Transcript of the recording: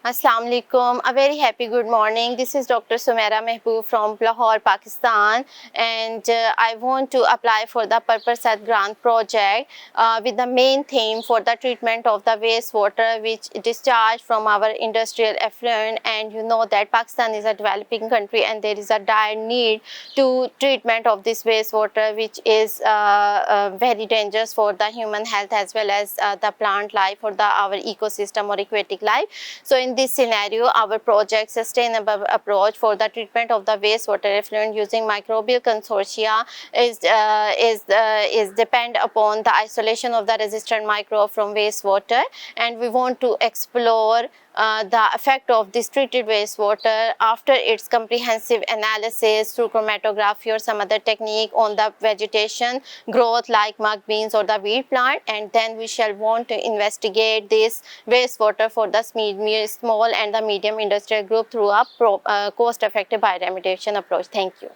Assalamu alaikum. A very happy good morning. This is Dr. Sumaira.Mahboob from Lahore, Pakistan, and I want to apply for the Purpose at Grant project with the main theme for the treatment of the wastewater which discharge from our industrial effluent. And you know that Pakistan is a developing country and there is a dire need to treatment of this wastewater, which is very dangerous for the human health as well as the plant life or our ecosystem or aquatic life. So in this scenario, our project Sustainable Approach for the treatment of the wastewater effluent using microbial consortia is depend upon the isolation of the resistant microbe from wastewater, and we want to explore the effect of this treated wastewater after its comprehensive analysis through chromatography or some other technique on the vegetation growth like mung beans or the wheat plant, and then we shall want to investigate this wastewater for the small and the medium industrial group through a cost-effective bioremediation approach. Thank you.